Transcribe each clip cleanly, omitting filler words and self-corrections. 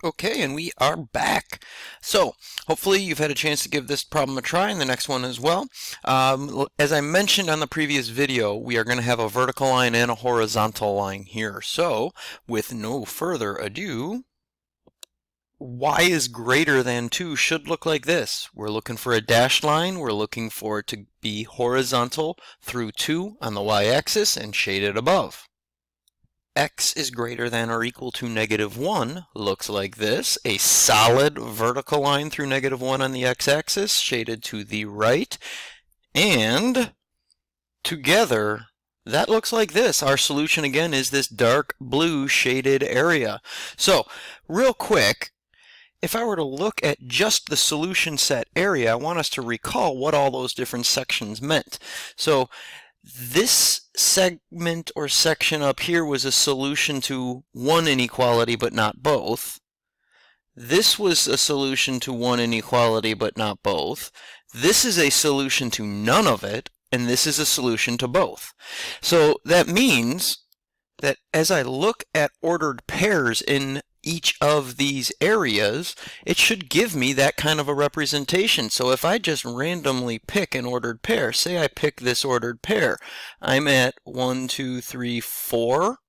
Okay, and we are back. So, hopefully you've had a chance to give this problem a try and the next one as well. As I mentioned on the previous video, we are going to have a vertical line and a horizontal line here. So, with no further ado, y is greater than 2 should look like this. We're looking for a dashed line. We're looking for it to be horizontal through 2 on the y-axis and shaded above. X is greater than or equal to -1 looks like this. A solid vertical line through -1 on the x-axis, shaded to the right. And together, that looks like this. Our solution again is this dark blue shaded area. So, real quick, if I were to look at just the solution set area, I want us to recall what all those different sections meant. So, this segment or section up here was a solution to one inequality but not both. This was a solution to one inequality but not both. This is a solution to none of it, and this is a solution to both. So that means that as I look at ordered pairs in each of these areas, it should give me that kind of a representation. So if I just randomly pick an ordered pair, say I pick this ordered pair, I'm at 1, 2, 3, 4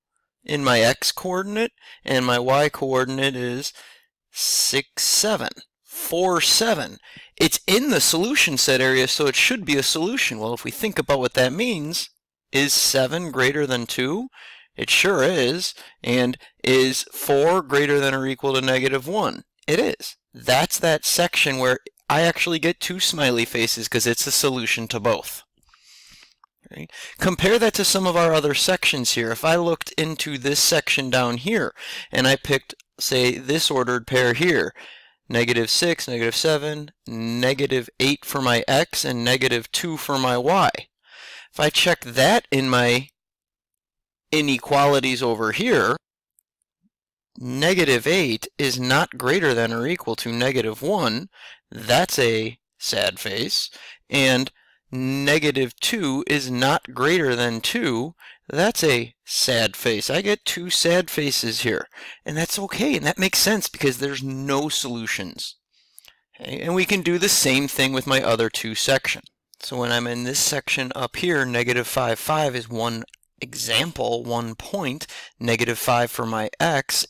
in my x-coordinate, and my y-coordinate is 6, 7. 4, 7. It's in the solution set area, so it should be a solution. Well, if we think about what that means, is 7 greater than 2? It sure is. And is 4 greater than or equal to -1? It is. That's that section where I actually get 2 smiley faces because it's a solution to both. Okay. Compare that to some of our other sections here. If I looked into this section down here and I picked, say, this ordered pair here, -6, -7, -8 for my x, and -2 for my y. If I check that in my inequalities over here, -8 is not greater than or equal to -1. That's a sad face. And -2 is not greater than 2. That's a sad face. I get 2 sad faces here. And that's okay, and that makes sense because there's no solutions. Okay? And we can do the same thing with my other 2 sections. So when I'm in this section up here, -5, 5 is one example, 1 point. -5 for my x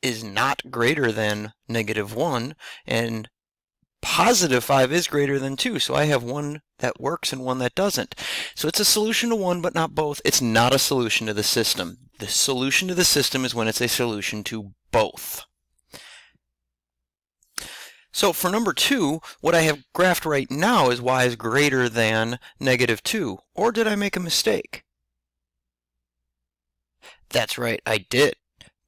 is not greater than -1, and +5 is greater than 2, so I have one that works and one that doesn't. So it's a solution to one but not both. It's not a solution to the system. The solution to the system is when it's a solution to both. So for number 2, what I have graphed right now is y is greater than -2. Or did I make a mistake? That's right, I did.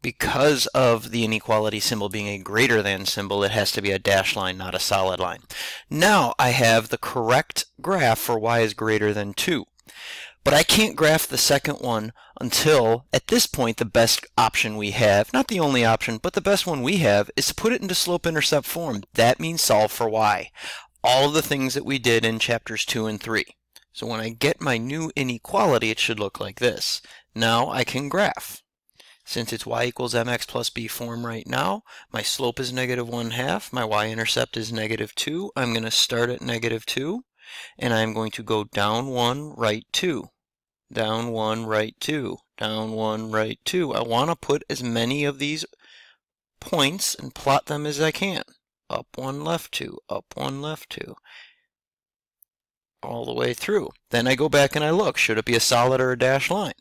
Because of the inequality symbol being a greater than symbol, it has to be a dashed line, not a solid line. Now I have the correct graph for y is greater than 2. But I can't graph the second one until, at this point, the best option we have, not the only option, but the best one we have, is to put it into slope-intercept form. That means solve for y. All of the things that we did in chapters 2 and 3. So when I get my new inequality, it should look like this. Now I can graph. Since it's y equals mx plus b form right now, my slope is -1/2, my y-intercept is -2. I'm going to start at -2, and I'm going to go down 1, right 2. Down 1, right 2. Down 1, right 2. I want to put as many of these points and plot them as I can. Up 1, left 2. Up 1, left 2. All the way through. Then I go back and I look. Should it be a solid or a dashed line?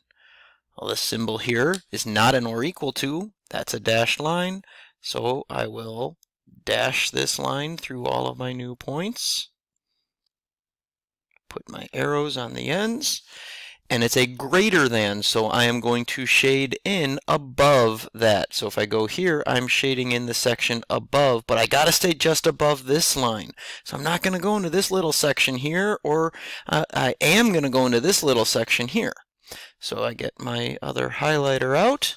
Well, this symbol here is not an or equal to. That's a dashed line. So I will dash this line through all of my new points. Put my arrows on the ends. And it's a greater than, so I am going to shade in above that. So if I go here, I'm shading in the section above, but I got to stay just above this line. So I'm not going to go into this little section here, or I am going to go into this little section here. So I get my other highlighter out.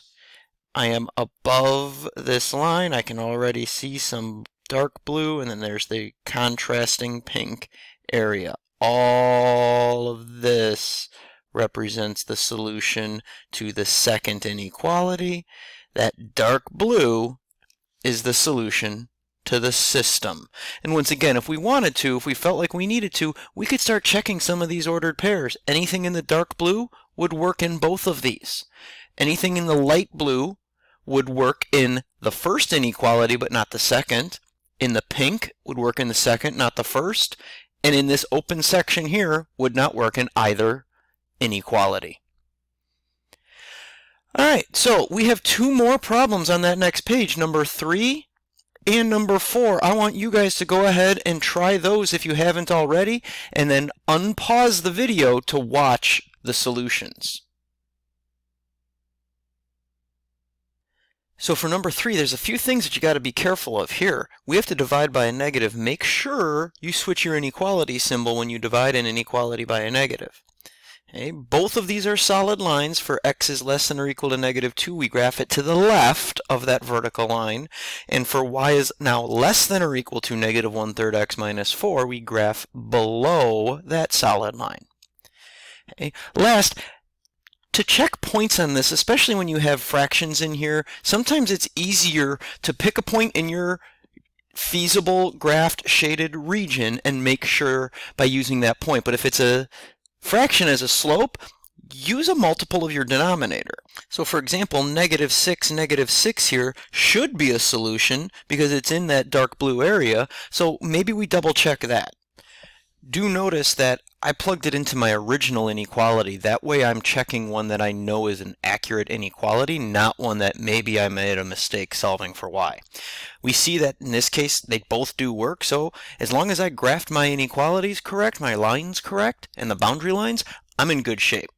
I am above this line. I can already see some dark blue, and then there's the contrasting pink area. All of this represents the solution to the second inequality. That dark blue is the solution to the system. And once again, if we wanted to, if we felt like we needed to, we could start checking some of these ordered pairs. Anything in the dark blue would work in both of these. Anything in the light blue would work in the first inequality, but not the second. In the pink would work in the second, not the first. And in this open section here would not work in either inequality. All right, so we have two more problems on that next page, number 3 and number 4. I want you guys to go ahead and try those if you haven't already, and then unpause the video to watch the solutions. So for number 3, there's a few things that you got to be careful of here. We have to divide by a negative. Make sure you switch your inequality symbol when you divide an inequality by a negative. Okay, both of these are solid lines. For x is less than or equal to -2, we graph it to the left of that vertical line. And for y is now less than or equal to -1/3 x minus 4, we graph below that solid line. Okay. Last, to check points on this, especially when you have fractions in here, sometimes it's easier to pick a point in your feasible graphed shaded region and make sure by using that point. But if it's a fraction as a slope, use a multiple of your denominator. So for example, -6 here should be a solution because it's in that dark blue area, so maybe we double check that. Do notice that I plugged it into my original inequality. That way I'm checking one that I know is an accurate inequality, not one that maybe I made a mistake solving for y. We see that in this case they both do work, so as long as I graphed my inequalities correct, my lines correct, and the boundary lines, I'm in good shape.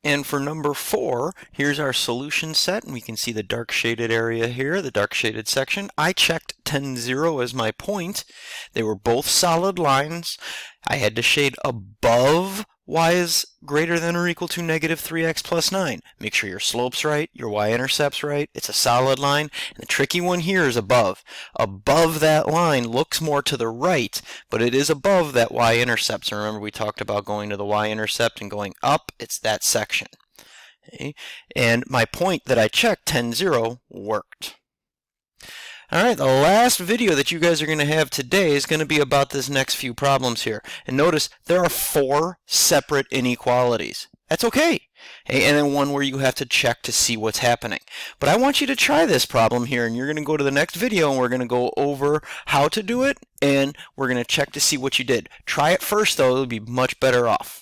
And for number 4, here's our solution set, and we can see the dark shaded area here, the dark shaded section. I checked 10, 0 as my point. They were both solid lines. I had to shade above y is greater than or equal to -3x plus 9. Make sure your slope's right, your y-intercept's right, it's a solid line. And the tricky one here is above. Above that line looks more to the right, but it is above that y-intercept. So remember we talked about going to the y-intercept and going up, it's that section. Okay. And my point that I checked, 10, 0, worked. Alright, the last video that you guys are going to have today is going to be about this next few problems here. And notice there are 4 separate inequalities. That's okay. Okay, and then one where you have to check to see what's happening. But I want you to try this problem here, and you're going to go to the next video and we're going to go over how to do it, and we're going to check to see what you did. Try it first though, it'll be much better off.